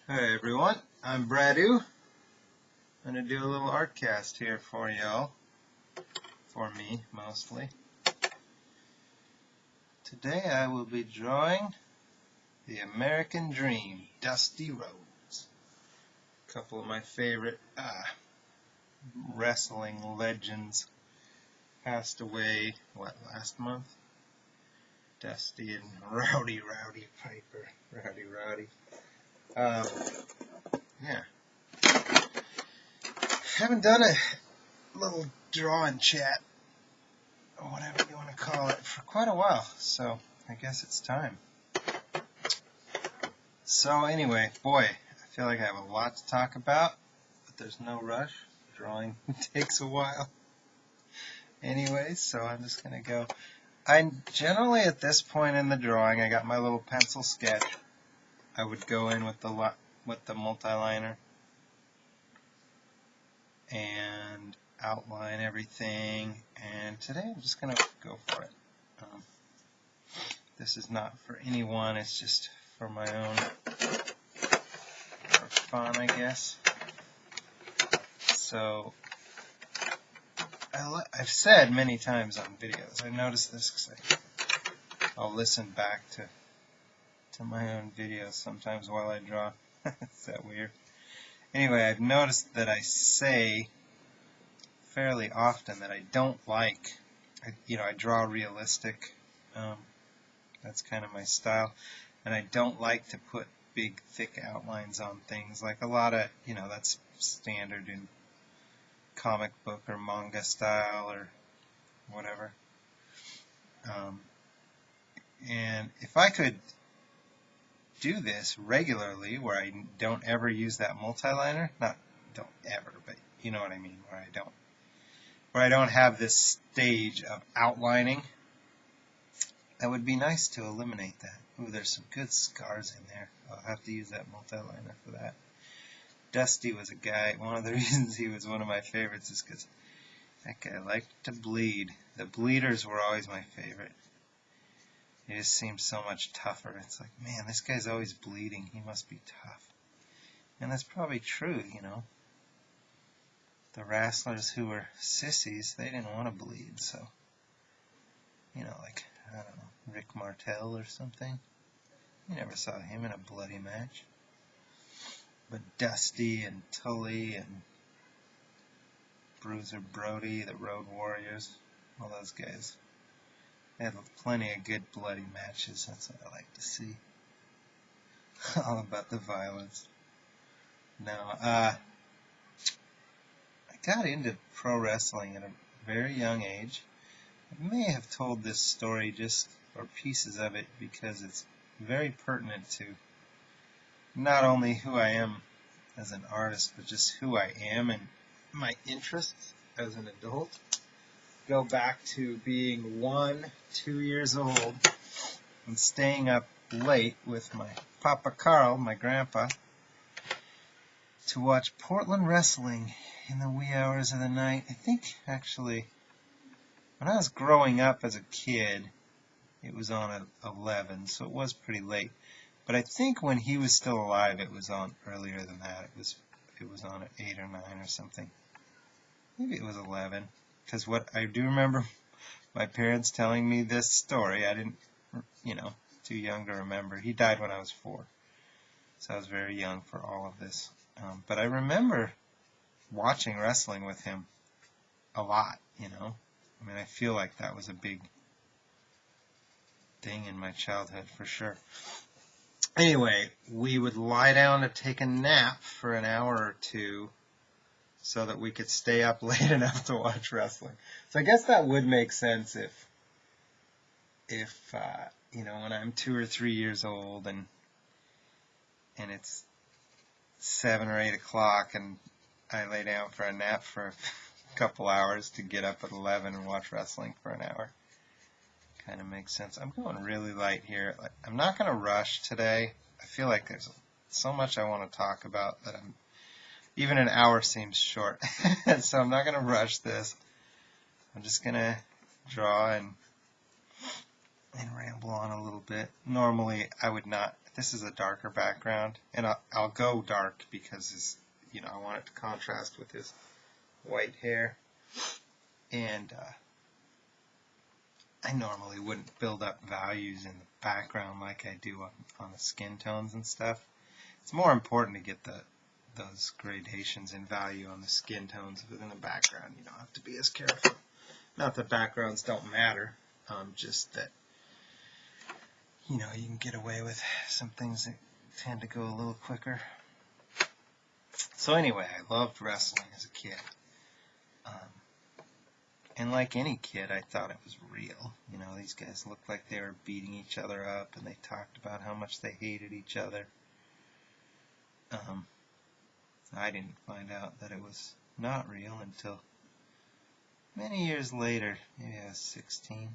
Hey everyone, I'm Bradu. I'm going to do a little artcast here for y'all. For me, mostly. Today I will be drawing the American Dream, Dusty Rhodes. A couple of my favorite wrestling legends passed away, last month? Dusty and Rowdy Piper. Rowdy. Yeah. Haven't done a little drawing chat, or whatever you want to call it, for quite a while, so I guess it's time. So anyway, boy, I feel like I have a lot to talk about, but there's no rush. Drawing takes a while. Anyway, so I'm just going to go. I generally, at this point in the drawing, I got my little pencil sketch. I would go in with the multi-liner and outline everything, and today I'm just going to go for it. This is not for anyone, it's just for my own, for fun, I guess. So, I've said many times on videos, I noticed this because I'll listen back to my own videos sometimes while I draw. Is that weird? Anyway, I've noticed that I say fairly often that I don't like, I draw realistic, that's kind of my style, and I don't like to put big thick outlines on things, like a lot of, that's standard in comic book or manga style or whatever. And if I could do this regularly, where I don't ever use that multi-liner, not don't ever, but you know what I mean, where I don't have this stage of outlining, that would be nice to eliminate that. Ooh, there's some good scars in there. I'll have to use that multi-liner for that. Dusty was a guy, one of the reasons he was one of my favorites is because that guy liked to bleed. The bleeders were always my favorite. He just seemed so much tougher. It's like, man, this guy's always bleeding. He must be tough. And that's probably true, The wrestlers who were sissies, they didn't want to bleed, so, like, I don't know, Rick Martel or something. You never saw him in a bloody match. But Dusty and Tully and Bruiser Brody, the Road Warriors, all those guys, they had plenty of good bloody matches. That's what I like to see. All about the violence. Now, I got into pro wrestling at a very young age. I may have told this story or pieces of it, because it's very pertinent to not only who I am as an artist, but just who I am and my interests as an adult. Go back to being 2 years old and staying up late with my Papa Carl, my grandpa, to watch Portland wrestling in the wee hours of the night. I think, actually, when I was growing up as a kid, it was on at 11, so it was pretty late. But I think when he was still alive, it was on earlier than that. It was on at 8 or 9 or something. Maybe it was 11. Because what I do remember my parents telling me this story. I didn't, too young to remember. He died when I was 4. So I was very young for all of this. But I remember watching wrestling with him a lot, I mean, I feel like that was a big thing in my childhood for sure. Anyway, we would lie down to take a nap for an hour or two so that we could stay up late enough to watch wrestling. So I guess that would make sense if when I'm 2 or 3 years old and it's 7 or 8 o'clock and I lay down for a nap for a couple hours to get up at 11 and watch wrestling for an hour. Kind of makes sense. I'm going really light here. I'm not going to rush today. I feel like there's so much I want to talk about that even an hour seems short. So I'm not going to rush this. I'm just going to draw and ramble on a little bit. Normally, I would not. This is a darker background, and I'll go dark because I want it to contrast with his white hair. And I normally wouldn't build up values in the background like I do on the skin tones and stuff. It's more important to get those gradations in value on the skin tones within the background. You don't have to be as careful. Not that backgrounds don't matter, just that you can get away with some things that tend to go a little quicker. So anyway, I loved wrestling as a kid. And like any kid, I thought it was real. These guys looked like they were beating each other up, and they talked about how much they hated each other. I didn't find out that it was not real until many years later. Maybe I was 16.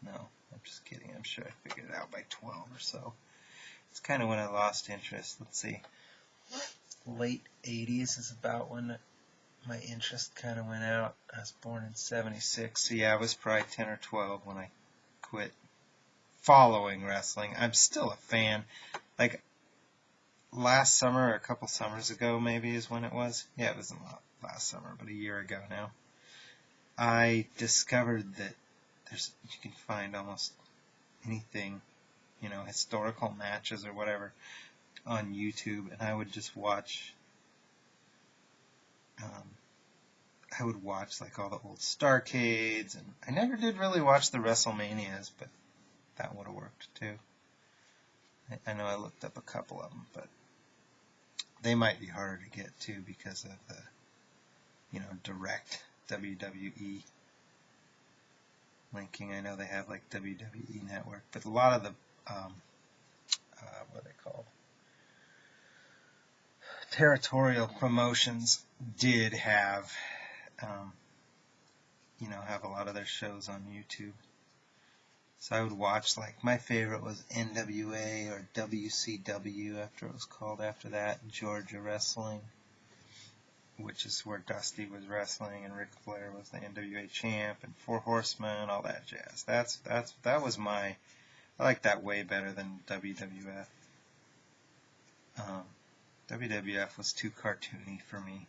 No, I'm just kidding. I'm sure I figured it out by 12 or so. It's kind of when I lost interest. Let's see. Late 80s is about when my interest kind of went out. I was born in 76, so yeah, I was probably 10 or 12 when I quit following wrestling. I'm still a fan. Like, last summer, or a couple summers ago maybe is when it was. Yeah, it wasn't last summer, but a year ago now. I discovered that you can find almost anything, historical matches or whatever on YouTube, and I would just watch like all the old Starcades, and I never did really watch the WrestleManias, but that would have worked too. I know I looked up a couple of them, but they might be harder to get to because of the, direct WWE linking. I know they have like WWE Network, but a lot of the, what are they called? Territorial promotions did have, have a lot of their shows on YouTube. So I would watch, like, my favorite was NWA or WCW after it was called after that, Georgia Wrestling, which is where Dusty was wrestling and Ric Flair was the NWA champ, and Four Horsemen, all that jazz. That was I like that way better than WWF. WWF was too cartoony for me.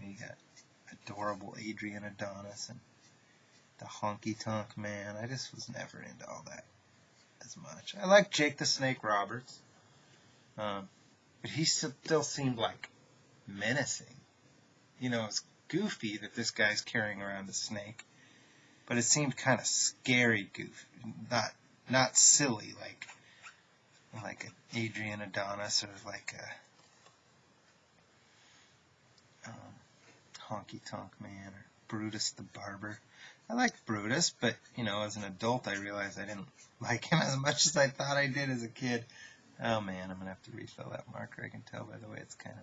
You got adorable Adrian Adonis and the Honky Tonk Man. I just was never into all that as much. I like Jake the Snake Roberts, but he still seemed like menacing. It's goofy that this guy's carrying around a snake, but it seemed kind of scary goofy, not silly like an Adrian Adonis or like a Honky Tonk Man or Brutus the Barber. I liked Brutus, but, as an adult I realized I didn't like him as much as I thought I did as a kid. Oh man, I'm going to have to refill that marker. I can tell by the way it's kind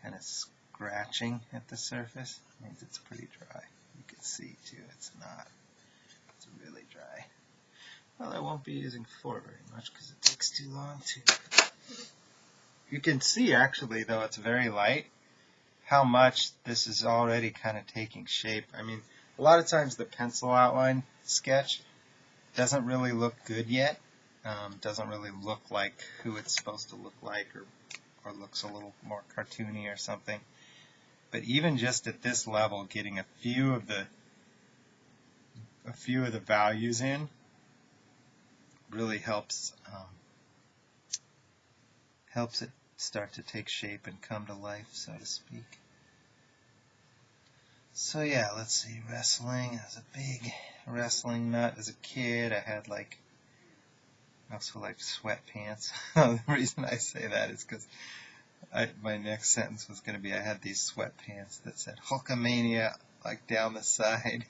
of scratching at the surface. It means it's pretty dry. You can see, too, it's not. It's really dry. Well, I won't be using 4 very much because it takes too long to. You can see, actually, though it's very light, how much this is already kind of taking shape. I mean, a lot of times the pencil outline sketch doesn't really look good yet. Doesn't really look like who it's supposed to look like, or looks a little more cartoony or something. But even just at this level, getting a few of the values in really helps it start to take shape and come to life, so to speak. So yeah, let's see, wrestling. I was a big wrestling nut as a kid. I also liked sweatpants. The reason I say that is because my next sentence was going to be I had these sweatpants that said Hulkamania like down the side.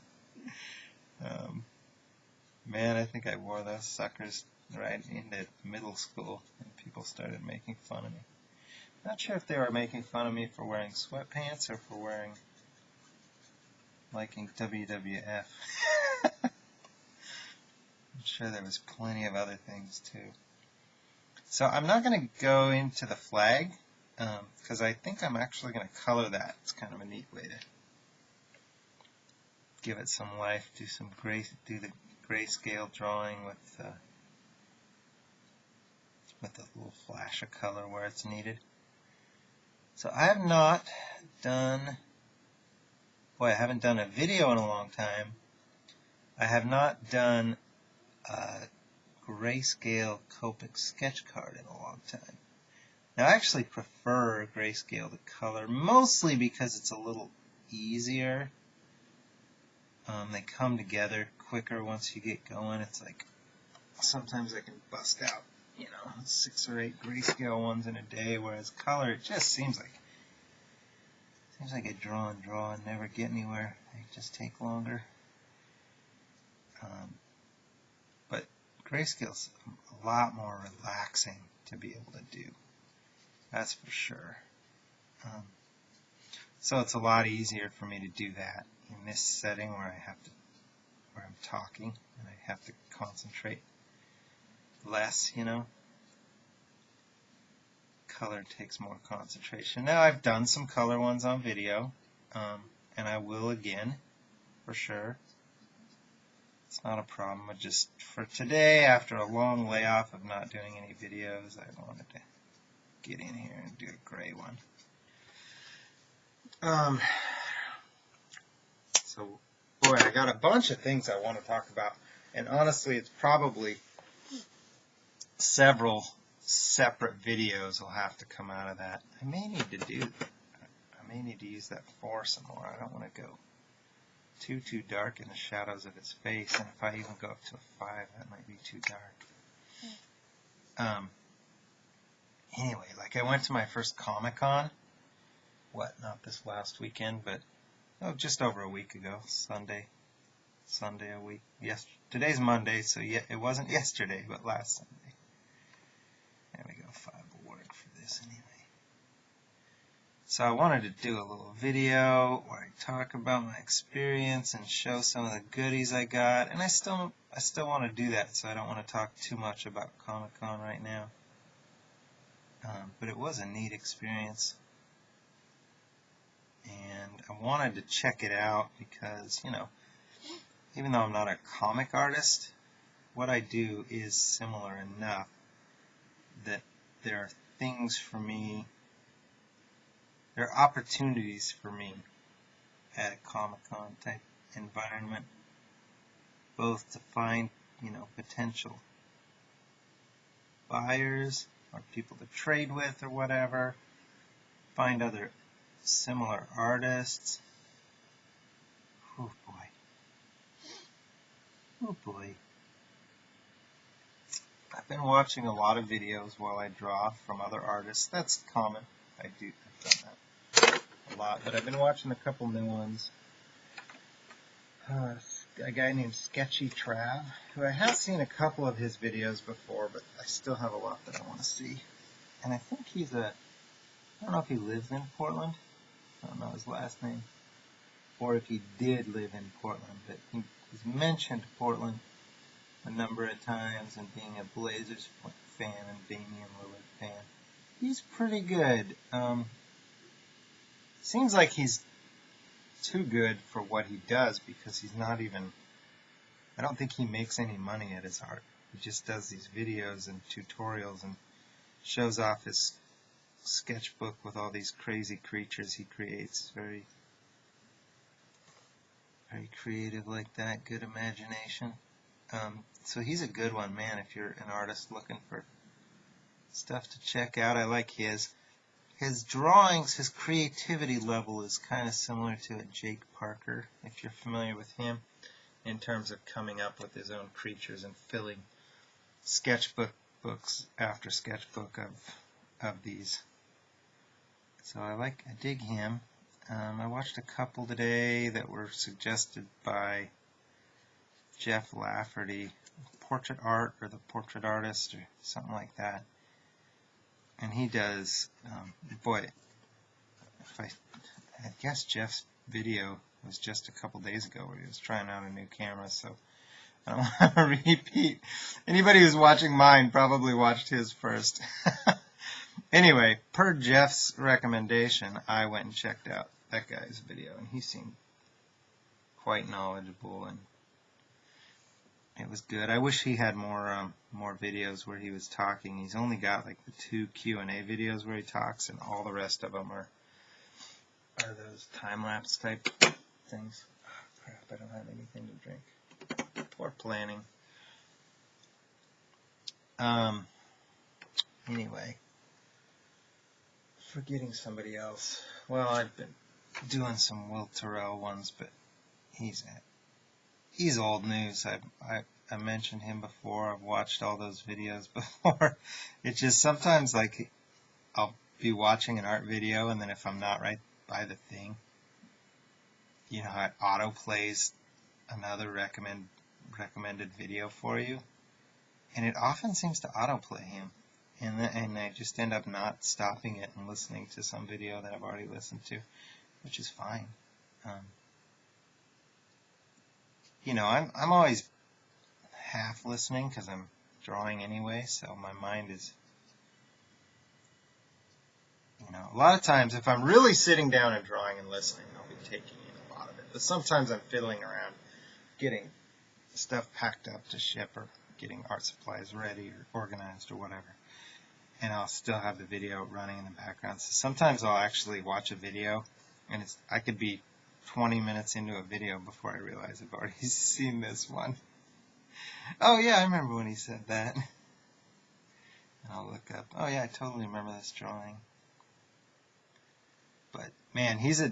Man, I think I wore those suckers right into middle school, and people started making fun of me. Not sure if they were making fun of me for wearing sweatpants or for liking WWF. I'm sure there was plenty of other things too. So I'm not going to go into the flag because I think I'm actually going to color that. It's kind of a neat way to give it some life, do the grayscale drawing with a little flash of color where it's needed. So I have not done, boy, I haven't done a video in a long time. I have not done a grayscale Copic sketch card in a long time. Now, I actually prefer grayscale to color, mostly because it's a little easier. They come together quicker once you get going. It's like sometimes I can bust out, 6 or 8 grayscale ones in a day, whereas color, it just seems like I draw and never get anywhere. They just take longer. But grayscale's a lot more relaxing to be able to do. That's for sure. So it's a lot easier for me to do that in this setting where I'm talking and I have to concentrate less, Color takes more concentration. Now I've done some color ones on video, and I will again, for sure. It's not a problem. But just for today, after a long layoff of not doing any videos, I wanted to get in here and do a gray one. So, boy, I got a bunch of things I want to talk about, and honestly, it's probably several separate videos will have to come out of that. I may need to use that 4 some more. I don't want to go too dark in the shadows of his face, and if I even go up to a 5, that might be too dark. Anyway, like I went to my first Comic-Con, not this last weekend, but just over a week ago, Sunday a week. Yes, today's Monday, so it wasn't yesterday, but last Sunday. There we go, 5 will work for this anyway. So I wanted to do a little video where I talk about my experience and show some of the goodies I got, and I still want to do that, so I don't want to talk too much about Comic-Con right now. But it was a neat experience, and I wanted to check it out because, even though I'm not a comic artist, what I do is similar enough that there are things for me, there are opportunities for me at a Comic-Con type environment, both to find, potential buyers or people to trade with or whatever, find other similar artists. Oh boy. I've been watching a lot of videos while I draw from other artists. That's common. I've done that a lot, but I've been watching a couple new ones. A guy named Sketchy Trav, who I have seen a couple of his videos before, but I still have a lot that I want to see. And I think I don't know if he lives in Portland. I don't know his last name. Or if he did live in Portland, but he's mentioned Portland a number of times, and being a Blazers fan and Damian Lillard fan. He's pretty good. Seems like he's too good for what he does, because he's not even, I don't think he makes any money at his art. He just does these videos and tutorials and shows off his sketchbook with all these crazy creatures he creates. Very, very creative like that, good imagination. So he's a good one, man, if you're an artist looking for stuff to check out. I like his drawings, his creativity level is kind of similar to a Jake Parker, if you're familiar with him, in terms of coming up with his own creatures and filling books after sketchbook of these. So I dig him. I watched a couple today that were suggested by Jeff Lafferty, Portrait Art or the Portrait Artist or something like that. And he does, I guess Jeff's video was just a couple days ago where he was trying out a new camera, so I don't want to repeat. Anybody who's watching mine probably watched his first. Anyway, per Jeff's recommendation, I went and checked out that guy's video, and he seemed quite knowledgeable and it was good. I wish he had more videos where he was talking. He's only got like the 2 Q&A videos where he talks, and all the rest of them are those time-lapse type things. Oh, crap, I don't have anything to drink. Poor planning. Anyway, forgetting somebody else. Well, I've been doing some Will Terrell ones, but he's old news. I mentioned him before. I've watched all those videos before. It's just sometimes like I'll be watching an art video, and then if I'm not right by the thing, you know how it auto plays another recommended video for you, and it often seems to autoplay him, and I just end up not stopping it and listening to some video that I've already listened to, which is fine. You know, I'm always half listening because I'm drawing anyway, so my mind is, you know, a lot of times if I'm really sitting down and drawing and listening, I'll be taking in a lot of it. But sometimes I'm fiddling around, getting stuff packed up to ship or getting art supplies ready or organized or whatever. And I'll still have the video running in the background. So sometimes I'll actually watch a video, and I could be 20 minutes into a video before I realize I've already seen this one. Oh yeah, I remember when he said that. And I'll look up, oh yeah, I totally remember this drawing. But man, he's a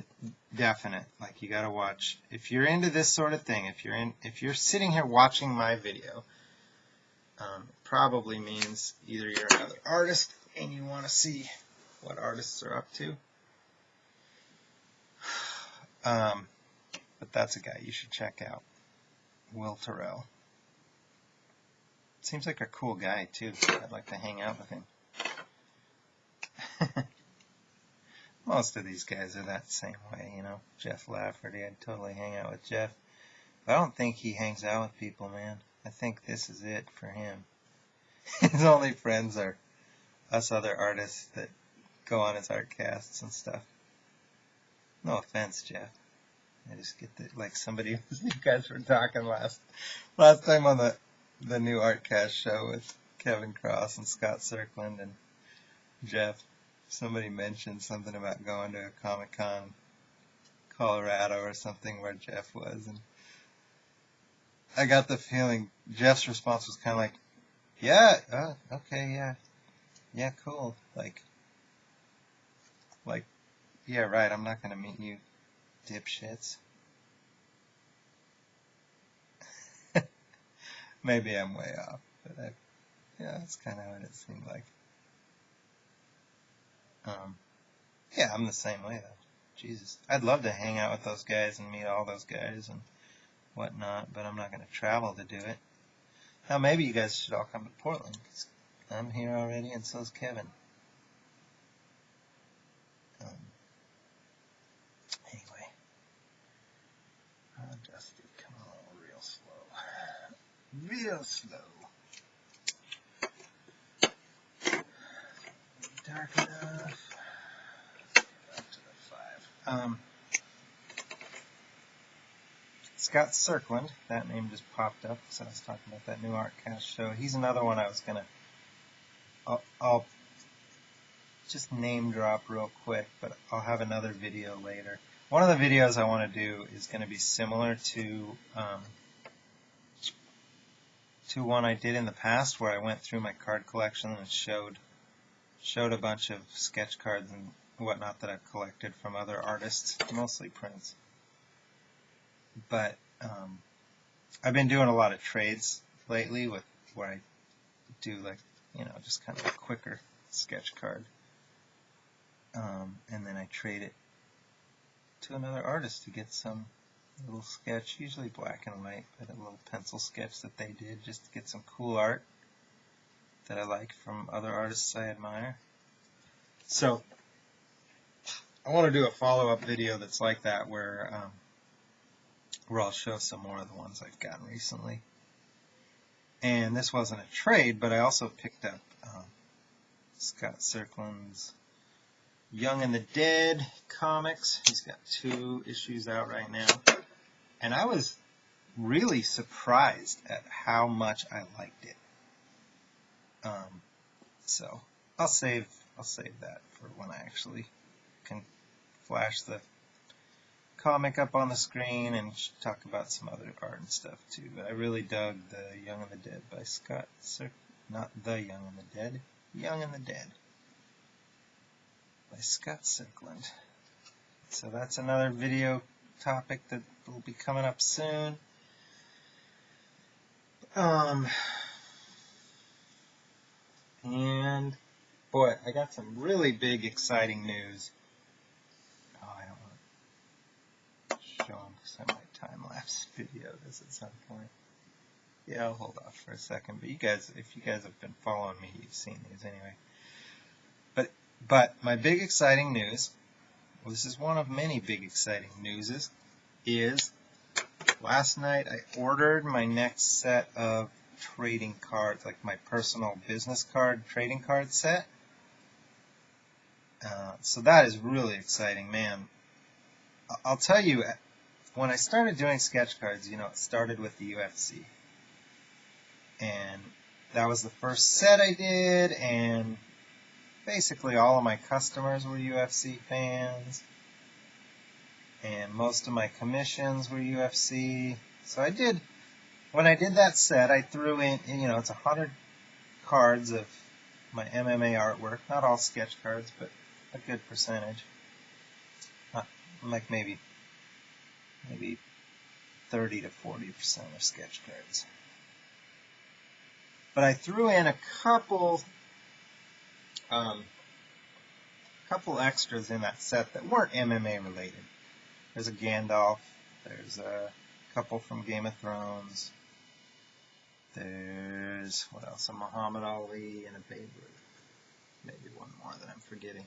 definite, like, you gotta watch. If you're into this sort of thing, if you're sitting here watching my video, probably means either you're another artist and you want to see what artists are up to. But that's a guy you should check out, Will Terrell. Seems like a cool guy too. I'd like to hang out with him. Most of these guys are that same way, you know. Jeff Lafferty, I'd totally hang out with Jeff. But I don't think he hangs out with people, man. I think this is it for him. His only friends are us other artists that go on his artcasts and stuff. No offense, Jeff. I just get like somebody, you guys were talking last time on the new artcast show with Kevin Cross and Scott Cirkland and Jeff. Somebody mentioned something about going to a Comic-Con Colorado or something where Jeff was, and I got the feeling Jeff's response was kind of like, yeah, okay, yeah, cool, like, yeah, right, I'm not going to meet you dipshits. Maybe I'm way off, but yeah, that's kind of what it seemed like. Yeah, I'm the same way though. Jesus, I'd love to hang out with those guys and meet all those guys and whatnot, but I'm not going to travel to do it. Now, maybe you guys should all come to Portland, 'cause I'm here already, and so's Kevin. Anyway. Dusty, come on, real slow. Real slow. Dark enough. Back to the 5. Scott Cirkland, that name just popped up, so I was talking about that new artcast show. He's another one I was going to, I'll just name drop real quick, but I'll have another video later. One of the videos I want to do is going to be similar to one I did in the past, where I went through my card collection and showed a bunch of sketch cards and whatnot that I've collected from other artists, mostly prints. But I've been doing a lot of trades lately where I do, like, you know, just kind of a quicker sketch card. And then I trade it to another artist to get some little sketch, usually black and white, but a little pencil sketch that they did, just to get some cool art that I like from other artists I admire. So I want to do a follow-up video that's like that, where I'll show some more of the ones I've gotten recently. And this wasn't a trade, but I also picked up Scott Cirkland's Young and the Dead comics. He's got 2 issues out right now. And I was really surprised at how much I liked it. So I'll save that for when I actually can flash the comic up on the screen and talk about some other art and stuff too. But I really dug The Young and the Dead by Scott not The Young and the Dead, Young and the Dead by Scott Circland. So that's another video topic that will be coming up soon. And boy, I got some really big, exciting news. Oh, I don't want to show them some of my time-lapse video this at some point. Yeah, I'll hold off for a second. But you guys, if you guys have been following me, you've seen these anyway. But my big, exciting news, well, this is one of many big, exciting newses, is last night I ordered my next set of trading cards, like my personal business card trading card set. So that is really exciting, man. I'll tell you, when I started doing sketch cards, you know, it started with the UFC. And that was the first set I did, and basically all of my customers were UFC fans. And most of my commissions were UFC. So when I did that set, I threw in, you know, it's 100 cards of my MMA artwork. Not all sketch cards, but a good percentage. Like maybe 30 to 40% are sketch cards. But I threw in a couple extras in that set that weren't MMA related. There's a Gandalf. There's a couple from Game of Thrones. There's, what else? A Muhammad Ali and a Babe Ruth. Maybe one more that I'm forgetting.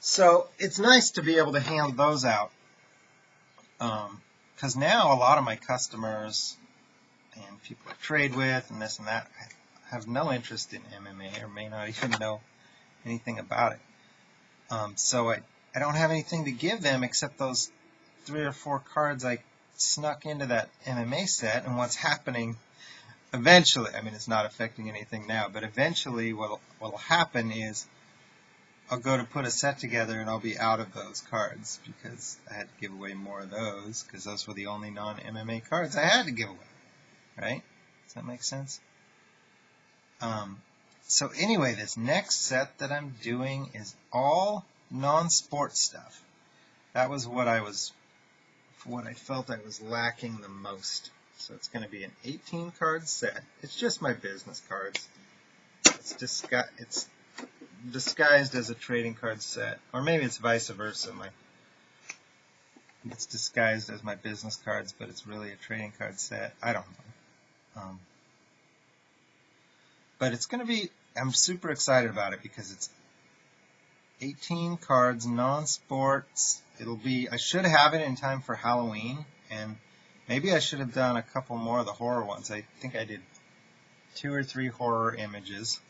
So it's nice to be able to hand those out. Because now a lot of my customers and people I trade with and this and that have no interest in MMA or may not even know anything about it. So I don't have anything to give them except those 3 or 4 cards I snuck into that MMA set. And what's happening eventually, I mean, it's not affecting anything now, but eventually what'll happen is I'll go to put a set together and I'll be out of those cards because I had to give away more of those because those were the only non-MMA cards I had to give away. Right? Does that make sense? So anyway, this next set that I'm doing is all non-sport stuff. That was what I felt I was lacking the most. So it's going to be an 18-card set. It's just my business cards. It's disguised as a trading card set, or maybe it's vice versa. It's disguised as my business cards, but it's really a trading card set. I don't know. But it's going to be, I'm super excited about it because it's 18 cards, non-sports. I should have it in time for Halloween, and maybe I should have done a couple more of the horror ones. I think I did 2 or 3 horror images.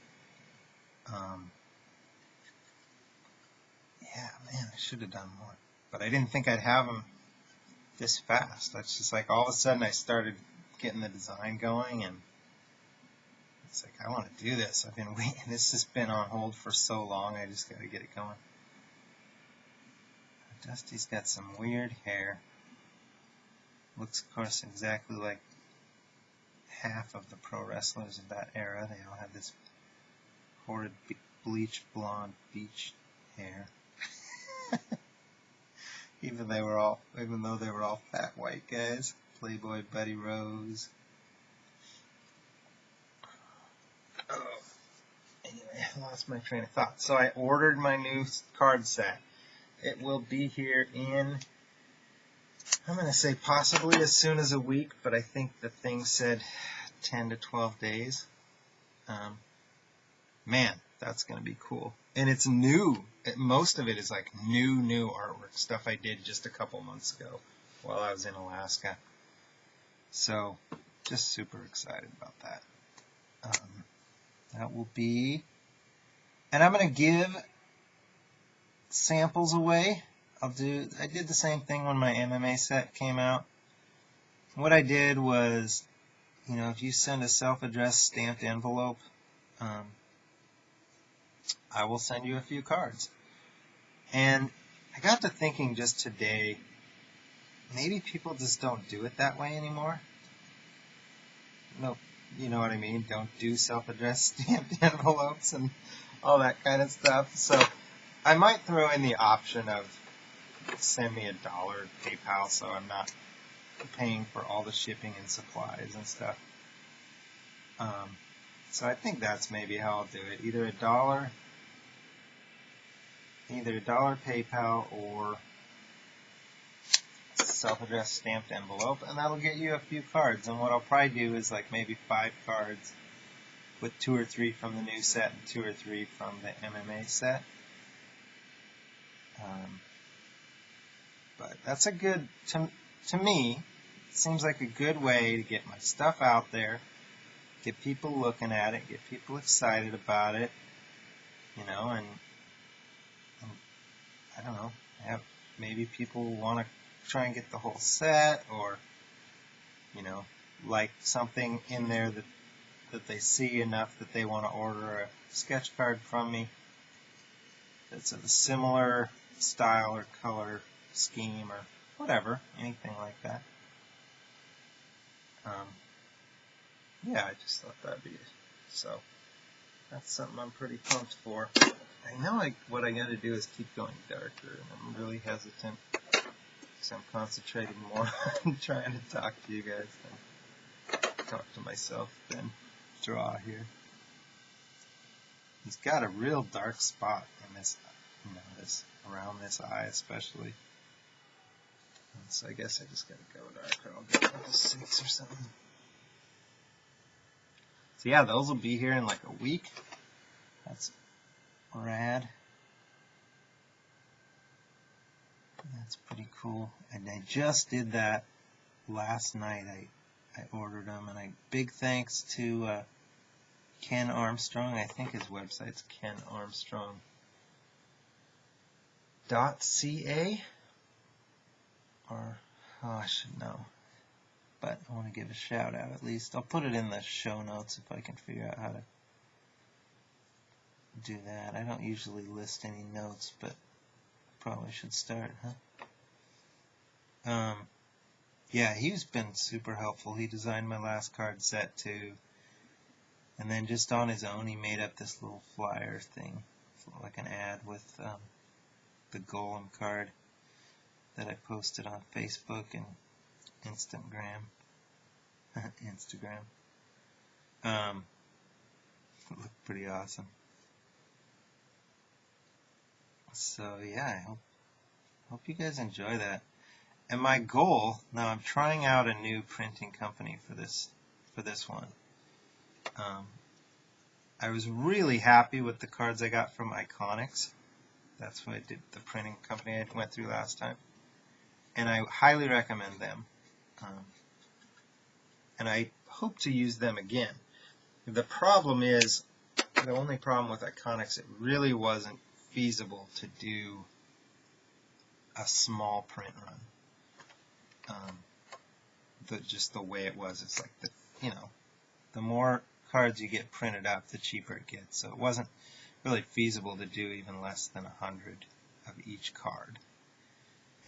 Yeah, man, I should have done more. But I didn't think I'd have them this fast. That's just like all of a sudden I started getting the design going, and it's like, I want to do this. I've been waiting. This has been on hold for so long. I just got to get it going. Dusty's got some weird hair. Looks, of course, exactly like half of the pro wrestlers of that era. They all have this horrid bleached blonde beach hair. Even though they were all fat white guys. Playboy Buddy Rose. Oh, anyway, I lost my train of thought. So I ordered my new card set. It will be here in, I'm going to say possibly as soon as a week, but I think the thing said 10 to 12 days. Man, that's going to be cool. And it's new. Most of it is like new artwork, stuff I did just a couple months ago while I was in Alaska. So, just super excited about that. That will be, and I'm going to give samples away. I did the same thing when my MMA set came out. what I did was, if you send a self-addressed stamped envelope, I will send you a few cards. And I got to thinking just today, maybe people just don't do it that way anymore. No, you know what I mean? Don't do self-addressed stamped envelopes and all that kind of stuff. So I might throw in the option of send me $1 PayPal so I'm not paying for all the shipping and supplies and stuff. So I think that's maybe how I'll do it. Either $1 PayPal or self-addressed stamped envelope, and that'll get you a few cards. And what I'll probably do is like maybe 5 cards with 2 or 3 from the new set and 2 or 3 from the MMA set. But that's a good, to me, it seems like a good way to get my stuff out there, get people looking at it, get people excited about it, and I don't know, maybe people want to try and get the whole set, or, like something in there that they see enough that they want to order a sketch card from me that's of a similar style or color scheme or whatever, anything like that. Yeah, I just thought that'd be it. So that's something I'm pretty pumped for. I know what I got to do is keep going darker, and I'm really hesitant because I'm concentrating more on trying to talk to you guys than talk to myself than draw here. He's got a real dark spot in this, this around this eye especially. And so I guess I just got to go darker. I'll get like a 6 or something. So yeah, those will be here in like a week. That's rad. That's pretty cool. And I just did that last night. I ordered them, and big thanks to Ken Armstrong. I think his website's kenarmstrong.ca, or I should know, but I want to give a shout out at least. I'll put it in the show notes if I can figure out how to do that. I don't usually list any notes, but probably should start, huh? Yeah, he's been super helpful. He designed my last card set too. And then just on his own, he made up this little flyer thing, like an ad with the Golem card that I posted on Facebook and Instagram. It looked pretty awesome. So yeah, I hope you guys enjoy that. And my goal, now I'm trying out a new printing company for this one. I was really happy with the cards I got from Iconics. That's what I did, the printing company I went through last time. And I highly recommend them. And I hope to use them again. The problem is, the only problem with Iconics, it really wasn't feasible to do a small print run. Just the way it was, it's like the more cards you get printed up, the cheaper it gets. So it wasn't really feasible to do even less than 100 of each card.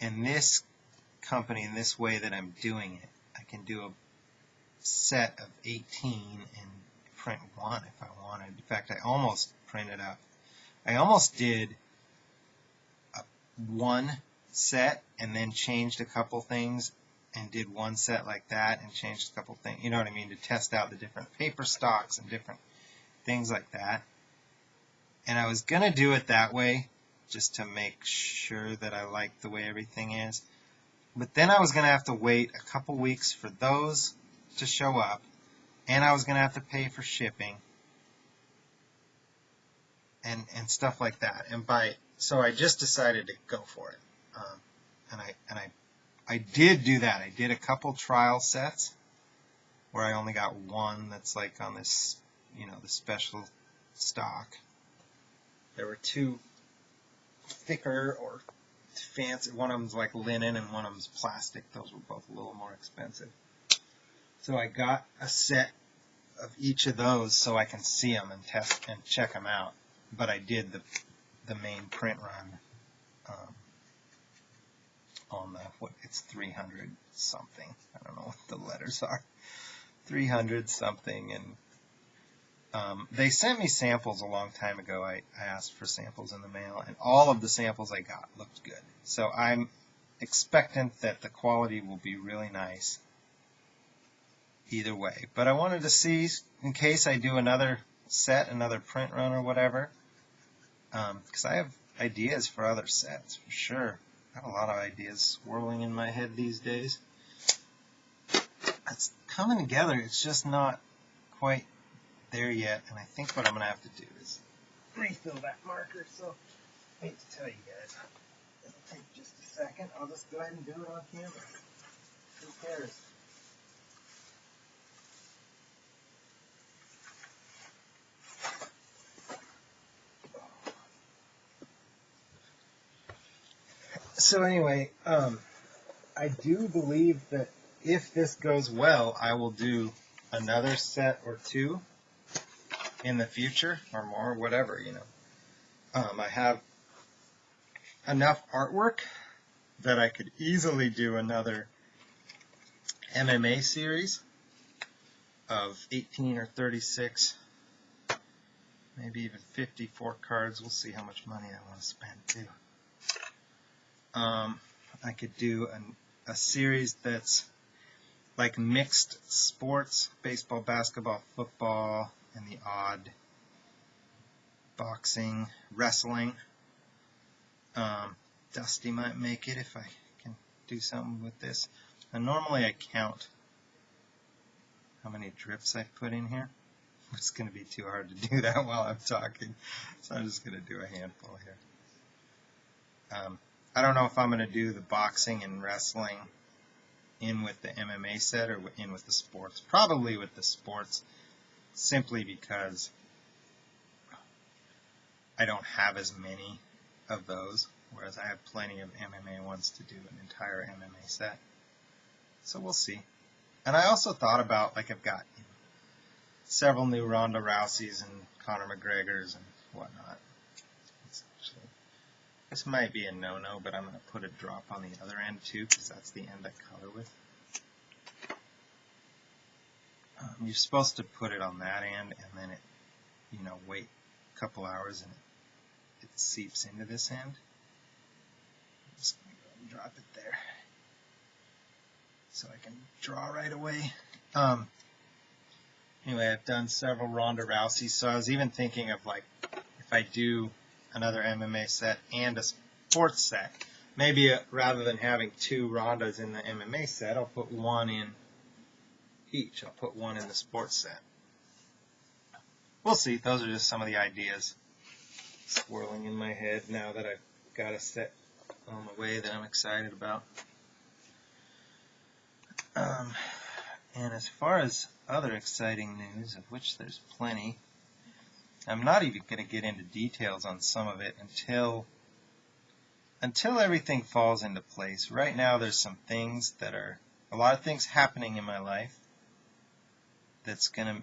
And this company, in this way that I'm doing it, I can do a set of 18 and print one if I wanted. In fact, I almost printed up. I almost did one set and then changed a couple things and did one set like that and changed a couple things, you know what I mean, to test out the different paper stocks and different things like that. And I was going to do it that way just to make sure that I liked the way everything is. But then I was going to have to wait a couple weeks for those to show up, and I was going to have to pay for shipping and stuff like that. So I just decided to go for it. And I did do that. I did a couple trial sets where I only got one that's like on this, the special stock. There were 2 thicker or fancy. One of them's like linen and one of them's plastic. Those were both a little more expensive. So I got a set of each of those so I can see them and test and check them out. But I did the main print run on it's 300 something. I don't know what the letters are. 300 something, and they sent me samples a long time ago. I asked for samples in the mail, and all of the samples I got looked good. So I'm expectant that the quality will be really nice either way. But I wanted to see, in case I do another set, another print run or whatever, because I have ideas for other sets, for sure. I have a lot of ideas swirling in my head these days. It's coming together. It's just not quite there yet, and I think what I'm going to have to do is refill that marker. So I hate to tell you guys, it'll take just a second. I'll just go ahead and do it on camera. Who cares? So anyway, I do believe that if this goes well, I will do another set or two in the future, or more, whatever, you know. I have enough artwork that I could easily do another MMA series of 18 or 36, maybe even 54 cards. We'll see how much money I want to spend too. I could do a series that's like mixed sports, baseball, basketball, football, and the odd boxing, wrestling. Dusty might make it if I can do something with this. And normally I count how many drips I put in here. It's going to be too hard to do that while I'm talking, so I'm just going to do a handful here. I don't know if I'm going to do the boxing and wrestling in with the MMA set or in with the sports. Probably with the sports, simply because I don't have as many of those, whereas I have plenty of MMA ones to do an entire MMA set. So we'll see. And I also thought about, like, I've got several new Ronda Rouseys and Conor McGregors and whatnot. This might be a no-no, but I'm going to put a drop on the other end too, because that's the end I color with. You're supposed to put it on that end, and then it, wait a couple hours, and it seeps into this end. I'm just going to go and drop it there, so I can draw right away. Anyway, I've done several Ronda Rouseys, so I was even thinking of, like, if I do another MMA set and a sports set, maybe rather than having two Rondas in the MMA set, I'll put one in each. I'll put one in the sports set. We'll see. Those are just some of the ideas swirling in my head now that I've got a set on the way that I'm excited about. And as far as other exciting news, of which there's plenty, I'm not even going to get into details on some of it until everything falls into place. Right now there's some things that are, a lot of things happening in my life that's going to,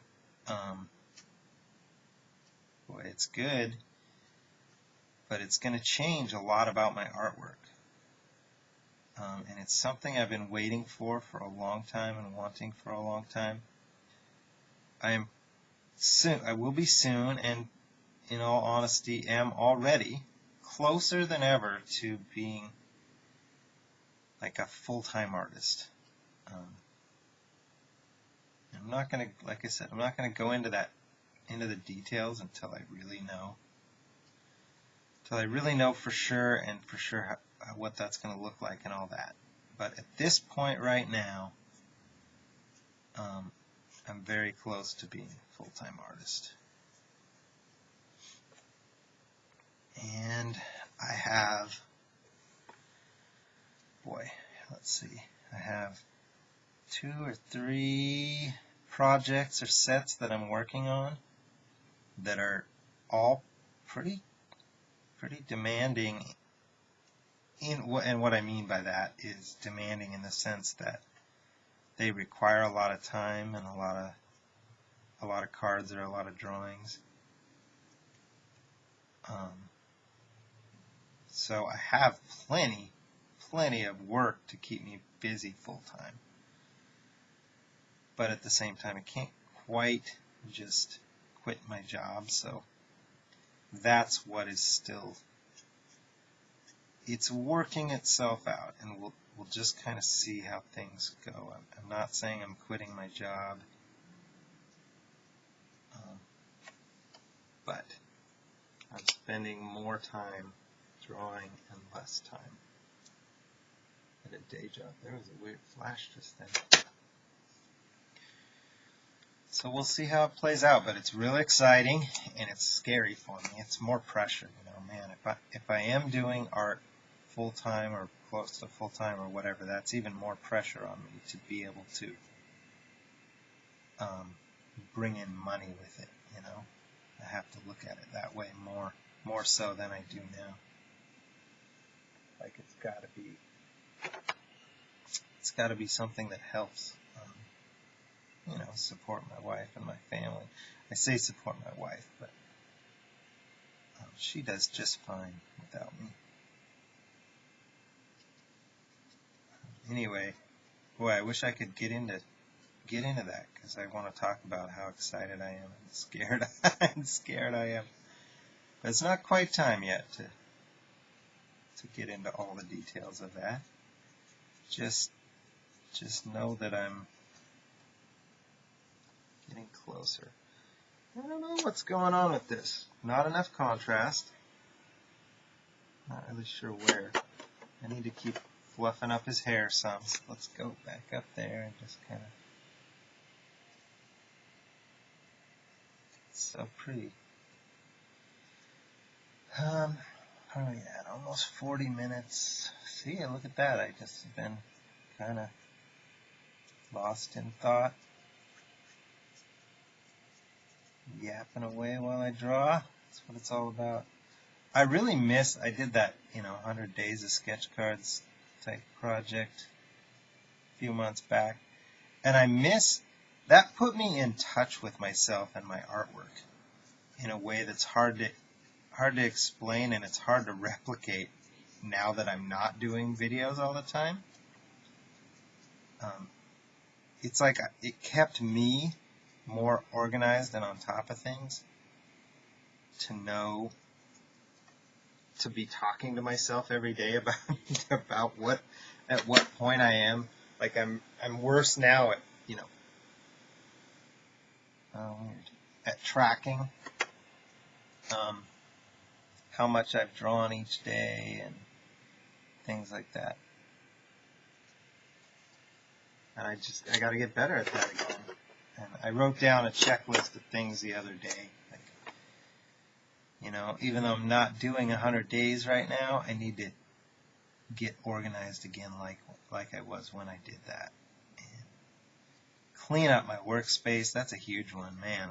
boy, it's good, but it's going to change a lot about my artwork. And it's something I've been waiting for a long time and wanting for a long time. I will be soon, and in all honesty, am already closer than ever to being like a full-time artist. I'm not going to, like I said, I'm not going to go into the details until I really know. Until I really know for sure, and for sure what that's going to look like and all that. But at this point right now, I'm very close to being a full-time artist. And I have, let's see, I have 2 or 3 projects or sets that I'm working on that are all pretty demanding. And what I mean by that is demanding in the sense that they require a lot of time and a lot of cards or a lot of drawings. So I have plenty of work to keep me busy full time. But at the same time, I can't quite just quit my job, so that's what is still, it's working itself out, and we'll just kind of see how things go. I'm not saying I'm quitting my job, but I'm spending more time drawing and less time at a day job. There was a weird flash just then. So we'll see how it plays out, but it's really exciting and it's scary for me. It's more pressure, you know, man. If I am doing art full time or close to full time or whatever, that's even more pressure on me to be able to bring in money with it, you know. I have to look at it that way more so than I do now. Like it's got to be something that helps. You know, support my wife and my family. I say support my wife, but she does just fine without me. Anyway, boy, I wish I could get into that, because I want to talk about how excited I am and scared I am. But it's not quite time yet to get into all the details of that. Just know that I'm getting closer. I don't know what's going on with this. Not enough contrast. Not really sure where. I need to keep fluffing up his hair some. So let's go back up there and just kind of. It's so pretty. Probably at almost 40 minutes. See, look at that. I just have been kind of lost in thought. Yapping away while I draw. That's what it's all about. I really miss, I did that, 100 days of sketch cards type project a few months back. And I miss, that put me in touch with myself and my artwork in a way that's hard to explain, and it's hard to replicate now that I'm not doing videos all the time. It's like it kept me more organized and on top of things, to be talking to myself every day about at what point I am. Like I'm worse now at at tracking how much I've drawn each day and things like that. And I got to get better at that again. And I wrote down a checklist of things the other day. Like, even though I'm not doing 100 days right now, I need to get organized again like I was when I did that. And clean up my workspace, that's a huge one, man.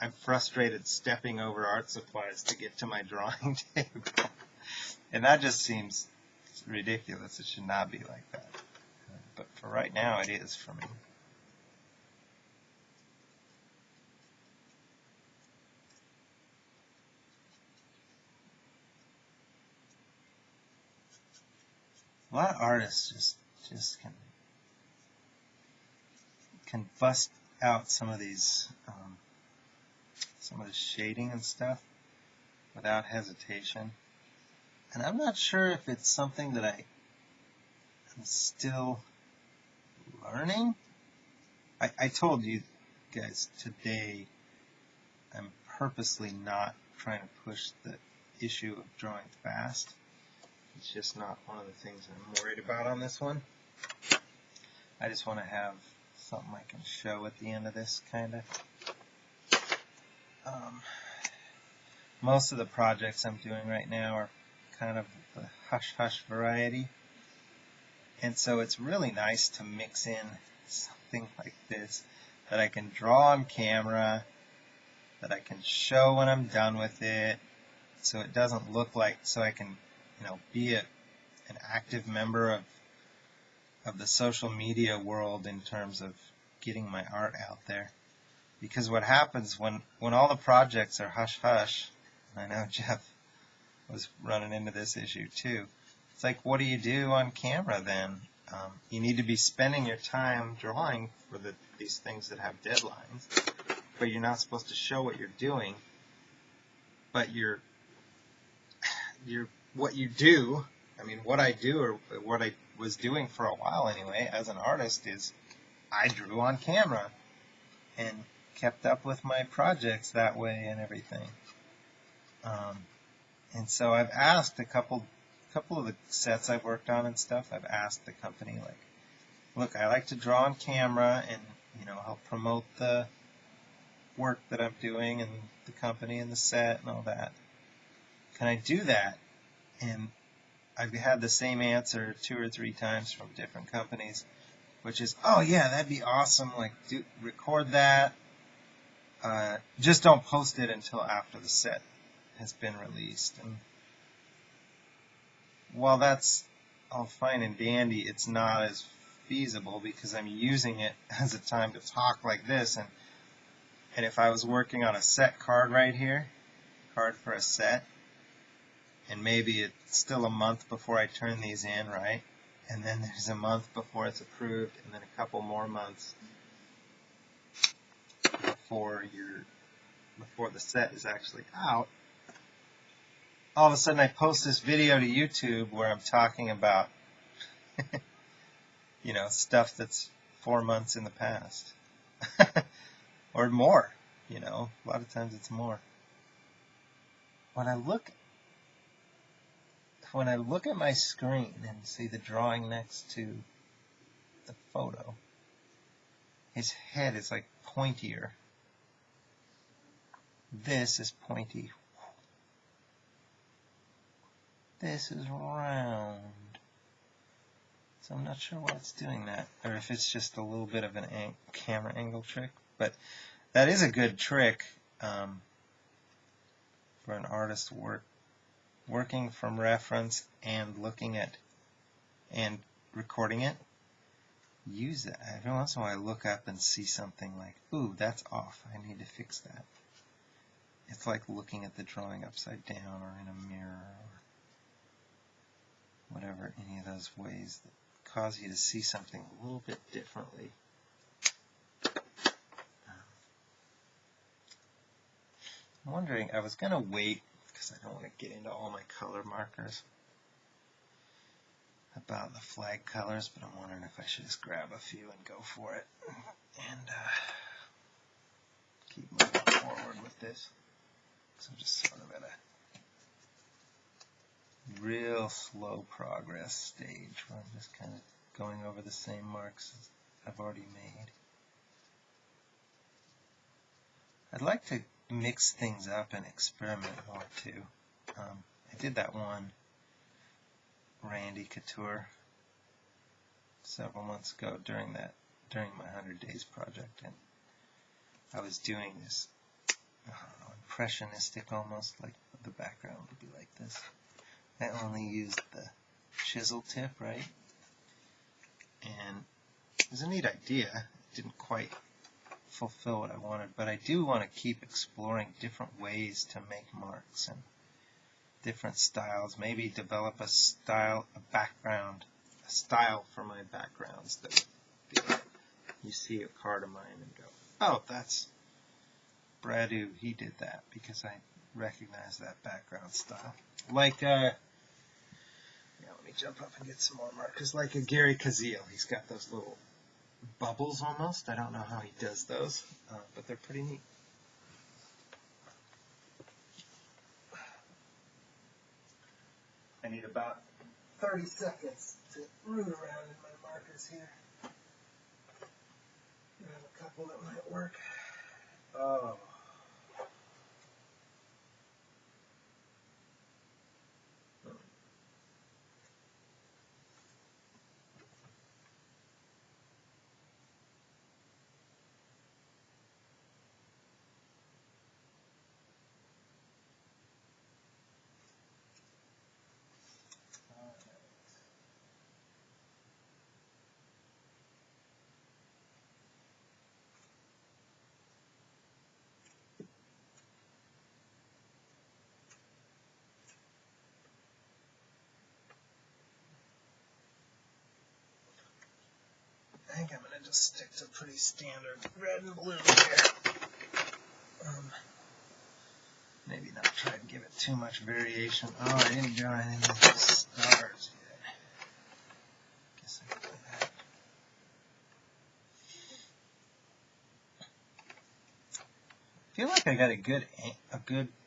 I'm frustrated stepping over art supplies to get to my drawing table. And that just seems ridiculous. It should not be like that. But for right now, it is for me. A lot of artists just can bust out some of these some of the shading and stuff without hesitation. And I'm not sure if it's something that I'm still learning. I told you guys today I'm purposely not trying to push the issue of drawing fast. It's just not one of the things I'm worried about on this one. I just want to have something I can show at the end of this, kind of. Most of the projects I'm doing right now are kind of the hush-hush variety. And so it's really nice to mix in something like this that I can draw on camera, that I can show when I'm done with it, so it doesn't look like, so I can be an active member the social media world in terms of getting my art out there. Because what happens when all the projects are hush-hush, I know Jeff was running into this issue too, it's like, what do you do on camera then? You need to be spending your time drawing for these things that have deadlines, but you're not supposed to show what you're doing. But what you do, I mean, what I do, or what I was doing for a while anyway, as an artist, is I drew on camera and kept up with my projects that way and everything. And so I've asked a couple of the sets I've worked on and stuff, I've asked the company, like, look, I like to draw on camera and, help promote the work that I'm doing and the company and the set and all that. Can I do that? And I've had the same answer 2 or 3 times from different companies, which is, oh yeah, that'd be awesome, like, record that, just don't post it until after the set has been released. And while that's all fine and dandy, it's not as feasible because I'm using it as a time to talk like this, and if I was working on a set card right here, card for a set, and maybe it's still a month before I turn these in, right? And then there's a month before it's approved, and then a couple more months before the set is actually out. All of a sudden I post this video to YouTube where I'm talking about stuff that's 4 months in the past. Or more, a lot of times it's more. When I look at my screen and see the drawing next to the photo, his head is like pointier. This is pointy. This is round. So I'm not sure why it's doing that, or if it's just a little bit of an camera angle trick. But that is a good trick for an artist working from reference and looking at and recording it. Use that. Every once in a while I look up and see something like, ooh, that's off. I need to fix that. It's like looking at the drawing upside down or in a mirror or whatever, any of those ways that cause you to see something a little bit differently. I'm wondering, I was going to wait because I don't want to get into all my color markers about the flag colors, but I'm wondering if I should just grab a few and go for it and keep moving forward with this. So I'm just sort of at a real slow progress stage where I'm just kind of going over the same marks I've already made. I'd like to mix things up and experiment more too. I did that one Randy Couture several months ago during my 100 Days project, and I was doing this, I don't know, impressionistic almost, like the background would be like this. I only used the chisel tip, right? And it was a neat idea. It didn't quite fulfill what I wanted, but I do want to keep exploring different ways to make marks and different styles. Maybe develop a style for my backgrounds that you see a card of mine and go, oh, that's Bradu, he did that, because I recognize that background style. Like, let me jump up and get some more markers. Like a Gary Kazil, he's got those little bubbles almost. I don't know how he does those, but they're pretty neat. I need about 30 seconds to root around in my markers here. I have a couple that might work. Oh. to just stick to pretty standard red and blue here. Maybe not try to give it too much variation. Oh, I didn't draw any of the stars yet. Guess I can do that. I feel like I got a good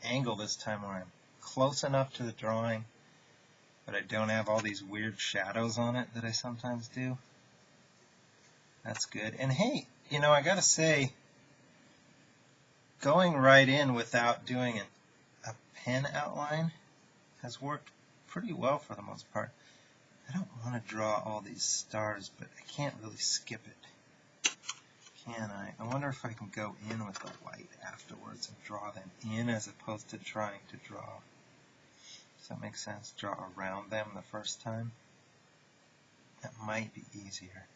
angle this time where I'm close enough to the drawing, but I don't have all these weird shadows on it that I sometimes do. That's good. And hey, you know, I gotta say, going right in without doing a pen outline has worked pretty well for the most part. I don't want to draw all these stars, but I can't really skip it. Can I? I wonder if I can go in with the white afterwards and draw them in as opposed to trying to draw. Does that make sense? Draw around them the first time? That might be easier.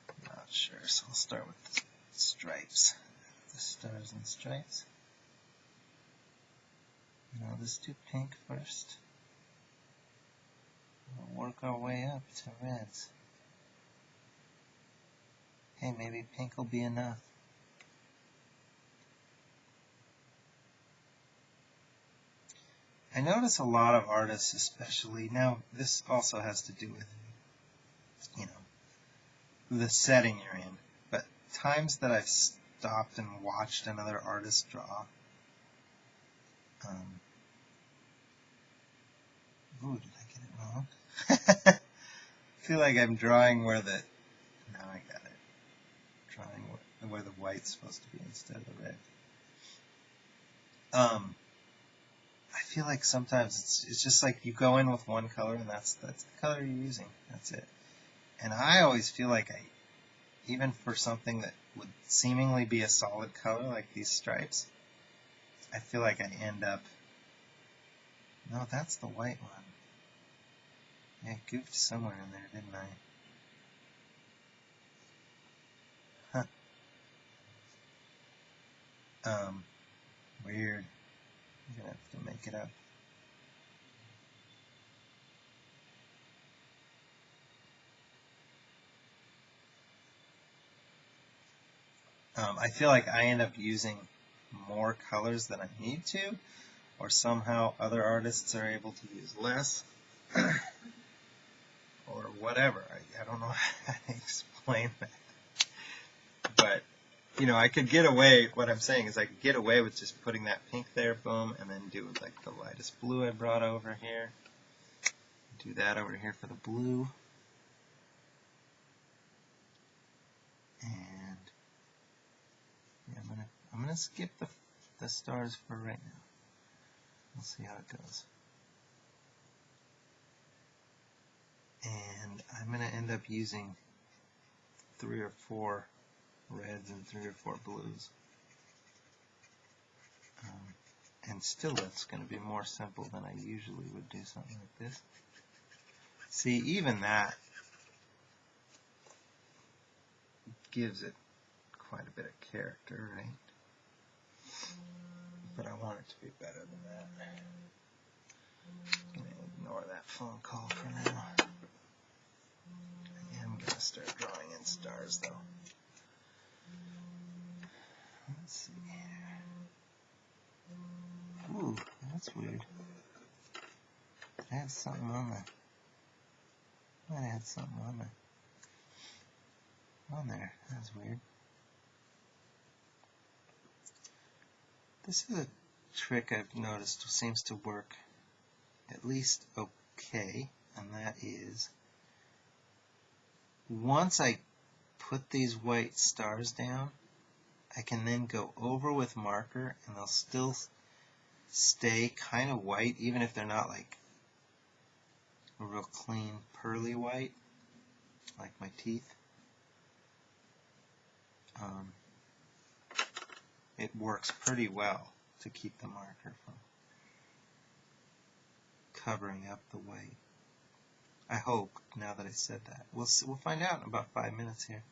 I'm not sure, so I'll start with the stripes. The stars and stripes. Now let's do pink first. We'll work our way up to reds. Hey, maybe pink will be enough. I notice a lot of artists, especially, now this also has to do with, you know, the setting you're in, but times that I've stopped and watched another artist draw, ooh, did I get it wrong? I feel like I'm drawing where the, now I got it, drawing where the white's supposed to be instead of the red. I feel like sometimes it's just like you go in with one color and that's the color you're using, that's it. And I always feel like even for something that would seemingly be a solid color like these stripes, I feel like I end up, no, that's the white one. Yeah, I goofed somewhere in there, didn't I? Huh. Weird. I'm gonna have to make it up. I feel like I end up using more colors than I need to, or somehow other artists are able to use less, or whatever. I don't know how to explain that. But, you know, I could get away, what I'm saying is I could get away with just putting that pink there, boom, and then do like the lightest blue I brought over here. Do that over here for the blue. And yeah, I'm gonna skip the stars for right now. We'll see how it goes. And I'm gonna end up using 3 or 4 reds and 3 or 4 blues. And still that's going to be more simple than I usually would do something like this. See, even that gives it quite a bit of character, right? But I want it to be better than that. I'm going to ignore that phone call for now. I am going to start drawing in stars, though. Let's see here. Ooh, that's weird. I had something on there. I had something on there. On there. That's weird. This is a trick I've noticed seems to work at least okay, and that is once I put these white stars down, I can then go over with marker and they'll still stay kind of white, even if they're not like a real clean pearly white, like my teeth. It works pretty well to keep the marker from covering up the white. I hope, now that I said that. We'll find out in about 5 minutes here.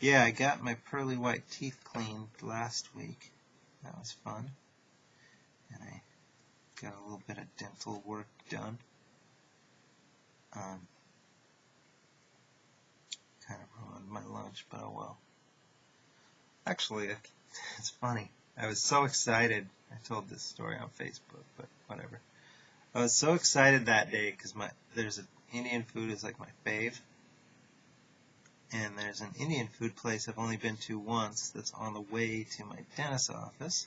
Yeah, I got my pearly white teeth cleaned last week. That was fun. And I got a little bit of dental work done. kind of ruined my lunch, but oh well. Actually, it's funny. I was so excited. I told this story on Facebook, but whatever. I was so excited that day because there's an Indian food is like my fave. And there's an Indian food place I've only been to once that's on the way to my dentist's office.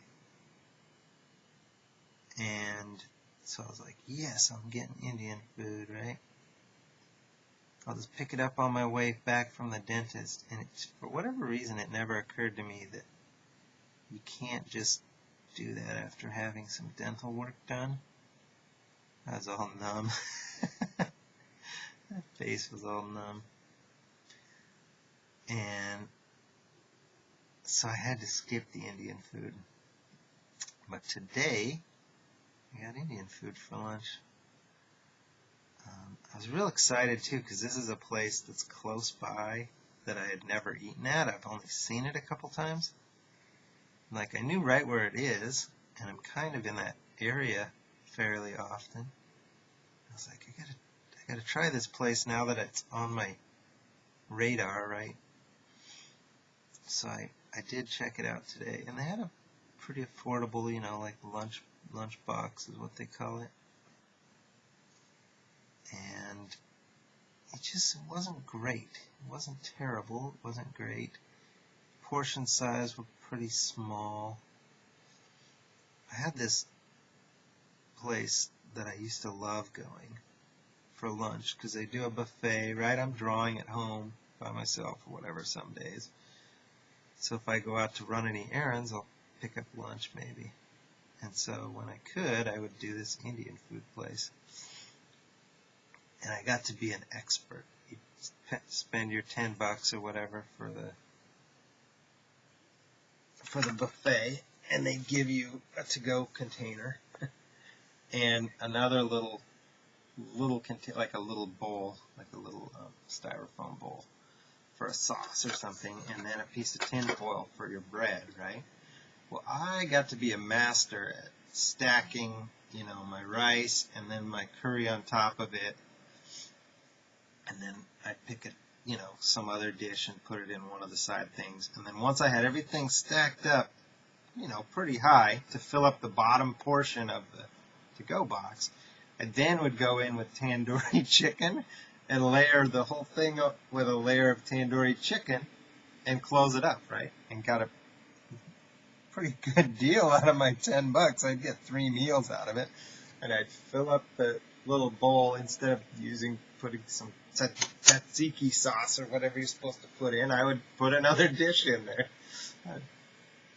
And so I was like, yes, I'm getting Indian food, right? I'll just pick it up on my way back from the dentist. And for whatever reason, it never occurred to me that you can't just do that after having some dental work done. I was all numb. My face was all numb. And so I had to skip the Indian food. But today, I got Indian food for lunch. I was real excited too because this is a place that's close by that I had never eaten at. I've only seen it a couple times. Like I knew right where it is, and I'm kind of in that area fairly often. I was like, I gotta try this place now that it's on my radar, right? So I did check it out today, and they had a pretty affordable, like lunch box is what they call it. And it just wasn't great. It wasn't terrible. It wasn't great. Portion size were pretty small. I had this place that I used to love going for lunch because they do a buffet, right? I'm drawing at home by myself or whatever some days. So if I go out to run any errands, I'll pick up lunch maybe. And so when I could, I would do this Indian food place. And I got to be an expert. You spend your $10 or whatever for the buffet, and they give you a to-go container and another little container, like a little bowl, like a little styrofoam bowl for a sauce or something, and then a piece of tin foil for your bread, right? Well, I got to be a master at stacking, my rice and then my curry on top of it. And then I'd pick some other dish and put it in one of the side things. And then once I had everything stacked up, pretty high to fill up the bottom portion of the to-go box, I then would go in with tandoori chicken and layer the whole thing up with a layer of tandoori chicken and close it up, right? And got a pretty good deal out of my $10. I'd get 3 meals out of it. And I'd fill up the little bowl instead of putting some tzatziki sauce or whatever you're supposed to put in. I would put another dish in there. I'd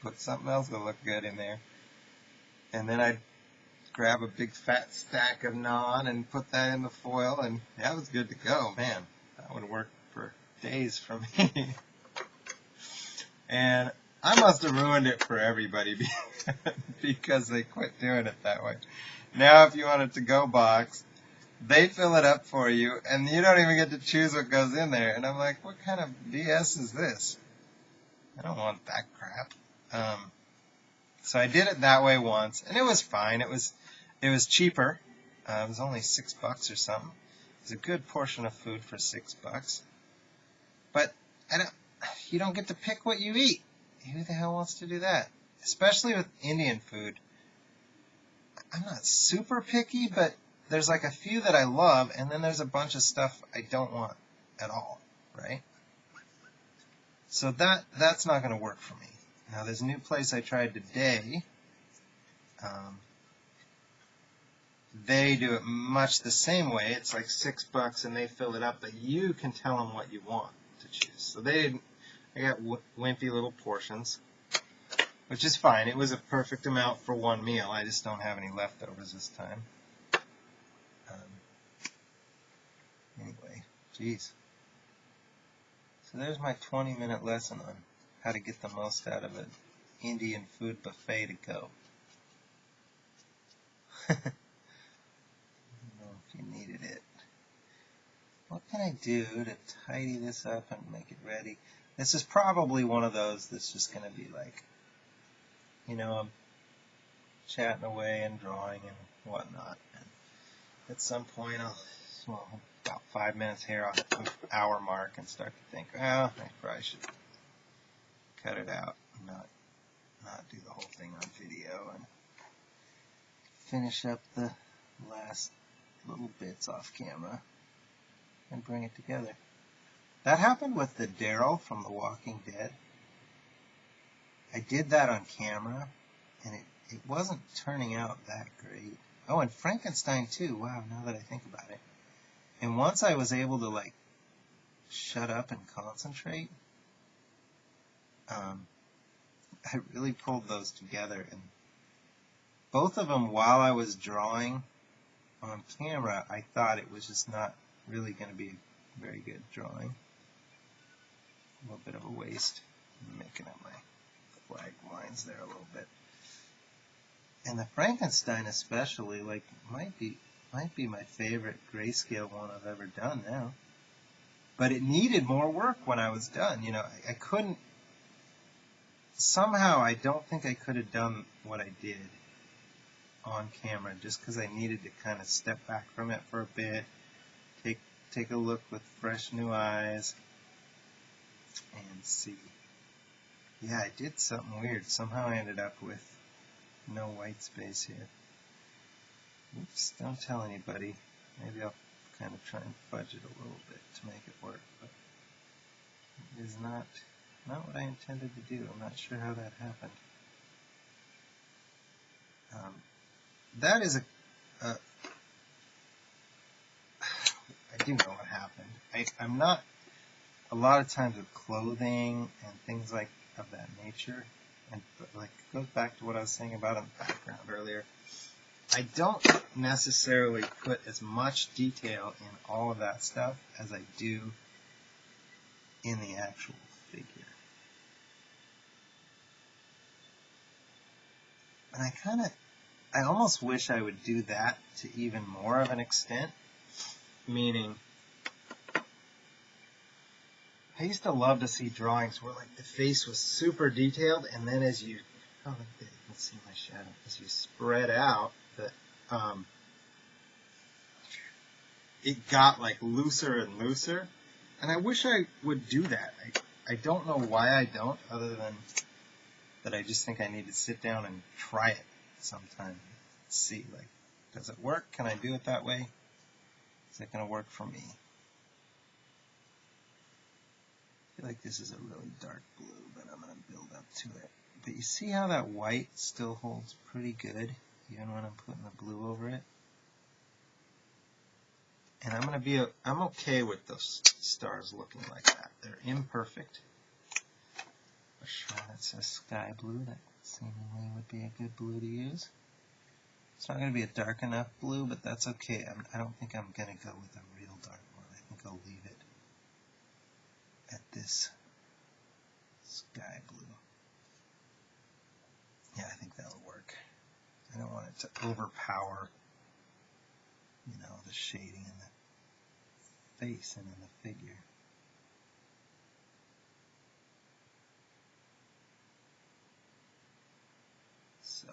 put something else to look good in there. And then I'd grab a big fat stack of naan and put that in the foil, and that was good to go. Man, that would work for days for me. And I must have ruined it for everybody because they quit doing it that way. Now if you want a to-go box, they fill it up for you, and you don't even get to choose what goes in there. And I'm like, what kind of BS is this? I don't want that crap. So I did it that way once, and it was fine. It was cheaper. It was only $6 or something. It was a good portion of food for $6. But you don't get to pick what you eat. Who the hell wants to do that? Especially with Indian food. I'm not super picky, but there's like a few that I love, and then there's a bunch of stuff I don't want at all, right? So that's not going to work for me. Now, there's a new place I tried today. They do it much the same way. It's like $6, and they fill it up, but you can tell them what you want to choose. So I got wimpy little portions, which is fine. It was a perfect amount for one meal. I just don't have any leftovers this time. Anyway, geez. So there's my 20-minute lesson on how to get the most out of an Indian food buffet to go. I don't know if you needed it. What can I do to tidy this up and make it ready? This is probably one of those that's just going to be like, I'm chatting away and drawing and whatnot. And at some point, about 5 minutes here, I'll hit the hour mark and start to think, well, I probably should cut it out and not do the whole thing on video and finish up the last little bits off camera and bring it together. That happened with the Daryl from The Walking Dead. I did that on camera, and it wasn't turning out that great. Oh, and Frankenstein too. Wow, now that I think about it. And once I was able to like shut up and concentrate, I really pulled those together. And both of them, while I was drawing on camera, I thought it was just not really going to be a very good drawing. A little bit of a waste. I'm making up my flag lines there a little bit. And the Frankenstein especially, like, might be my favorite grayscale one I've ever done now. But it needed more work when I was done. You know, I couldn't, somehow I don't think I could have done what I did on camera just because I needed to kind of step back from it for a bit, take a look with fresh new eyes, and see. Yeah, I did something weird. Somehow I ended up with no white space here. Oops, don't tell anybody. Maybe I'll kind of try and fudge it a little bit to make it work, but it is not what I intended to do. I'm not sure how that happened. That is I do know what happened. I'm not, a lot of times with clothing and things like of that nature, and like it goes back to what I was saying about in the background earlier, I don't necessarily put as much detail in all of that stuff as I do in the actual figure. And I almost wish I would do that to even more of an extent, meaning I used to love to see drawings where like the face was super detailed, and then as you, oh look there, you can see my shadow, as you spread out, it got like looser and looser, and I wish I would do that. I don't know why I don't, other than that I just think I need to sit down and try it sometime. See, like, does it work? Can I do it that way? Is it going to work for me? I feel like this is a really dark blue, but I'm going to build up to it. But you see how that white still holds pretty good, even when I'm putting the blue over it? And I'm okay with those stars looking like that. They're imperfect. For sure, that says sky blue. That seemingly would be a good blue to use. It's not going to be a dark enough blue, but that's okay. I don't think I'm going to go with a real dark one. I think I'll leave it at this sky blue. Yeah, I think that'll work. I don't want it to overpower, you know, the shading in the face and in the figure. So,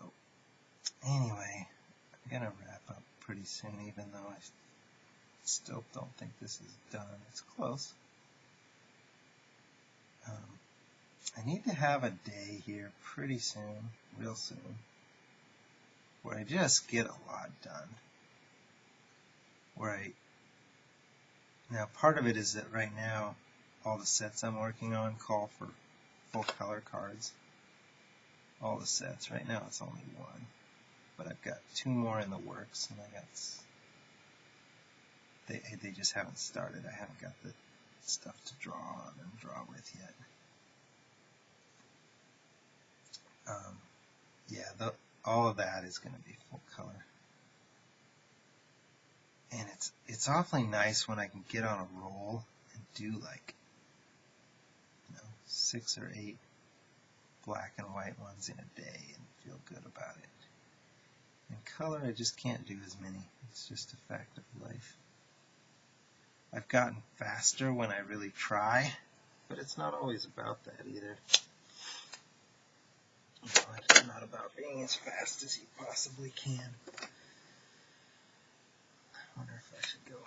anyway, I'm going to wrap up pretty soon, even though I still don't think this is done. It's close. I need to have a day here pretty soon, real soon, where I just get a lot done. Now part of it is that right now, all the sets I'm working on call for full color cards. All the sets. Right now it's only one, but I've got 2 more in the works, and they just haven't started. I haven't got the stuff to draw on and draw with yet. Yeah, all of that is going to be full color, and it's awfully nice when I can get on a roll and do like, 6 or 8 black and white ones in a day and feel good about it. In color, I just can't do as many. It's just a fact of life. I've gotten faster when I really try, but it's not always about that either. It's not about being as fast as you possibly can. I wonder if I should go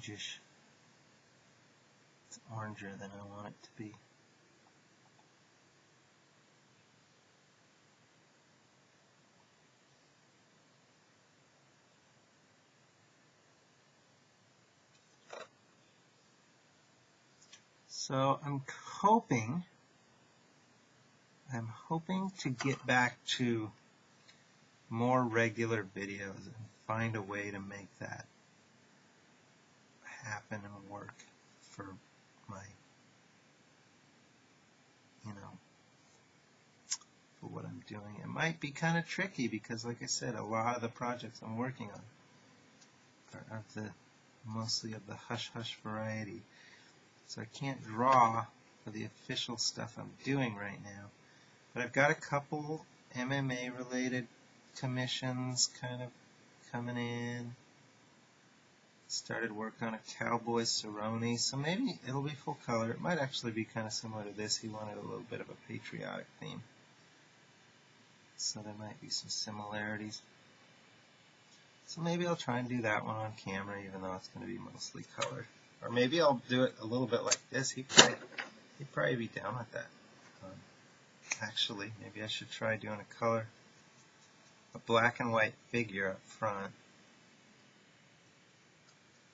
orangish. It's oranger than I want it to be. So I'm hoping to get back to more regular videos and find a way to make that happen and work for my, for what I'm doing. It might be kind of tricky because, like I said, a lot of the projects I'm working on are mostly of the hush-hush variety. So I can't draw for the official stuff I'm doing right now. But I've got a couple MMA-related commissions kind of coming in. Started work on a Cowboy Cerrone, so maybe it'll be full color. It might actually be kind of similar to this. He wanted a little bit of a patriotic theme. So there might be some similarities. So maybe I'll try and do that one on camera, even though it's going to be mostly color. Or maybe I'll do it a little bit like this. He'd probably be down with that. Actually, maybe I should try doing a black and white figure up front,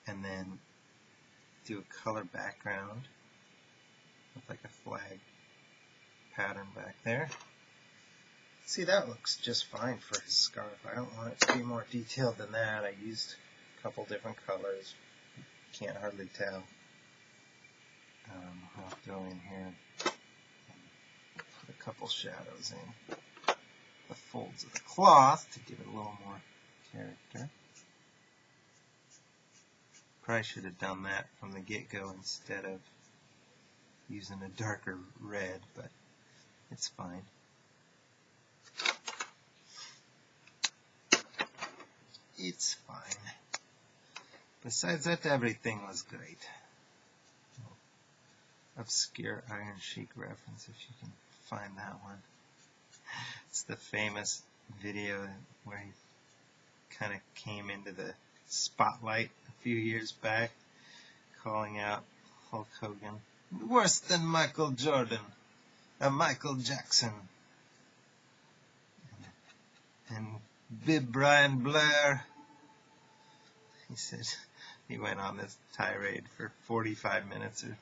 and then do a color background with like a flag pattern back there. See, that looks just fine for his scarf. I don't want it to be more detailed than that. I used a couple different colors. Can't hardly tell. I'll go in here and put a couple shadows in the folds of the cloth to give it a little more character. Probably should have done that from the get-go instead of using a darker red, but it's fine. It's fine. Besides that, everything was great. Obscure Iron Sheik reference, if you can find that one. It's the famous video where he kind of came into the spotlight a few years back, calling out Hulk Hogan, worse than Michael Jordan, Michael Jackson, and Bib Brian Blair. He said he went on this tirade for 45 minutes or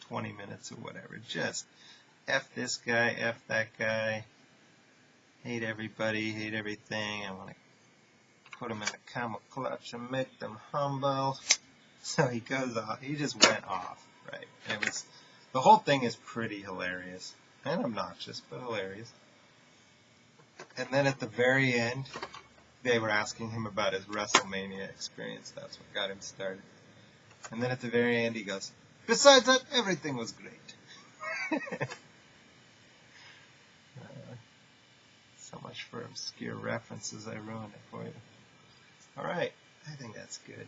20 minutes or whatever. Just F this guy, F that guy, hate everybody, hate everything. I want to put them in the camel clutch and make them humble. So he goes off. He just went off, right? And the whole thing is pretty hilarious and obnoxious, but hilarious. And then at the very end, they were asking him about his WrestleMania experience. That's what got him started. And then at the very end, he goes, besides that, everything was great. So much for obscure references. I ruined it for you. All right. I think that's good.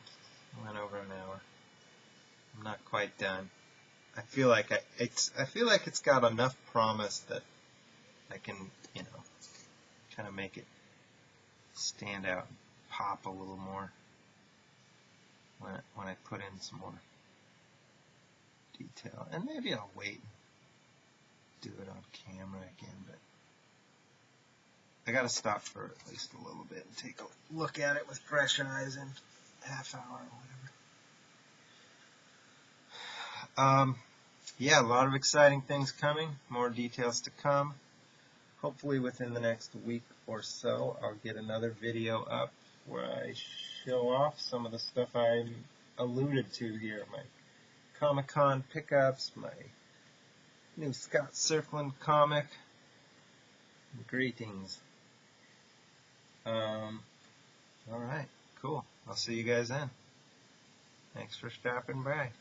I went over an hour. I'm not quite done. I feel like it's got enough promise that I can, kind of make it stand out and pop a little more when I put in some more detail. And maybe I'll wait and do it on camera again, but I gotta stop for at least a little bit and take a look at it with fresh eyes in half hour or whatever. Yeah, a lot of exciting things coming, more details to come. Hopefully within the next week or so, I'll get another video up where I show off some of the stuff I alluded to here. My Comic-Con pickups, my new Scott Surfland comic. Greetings. Alright, cool. I'll see you guys then. Thanks for stopping by.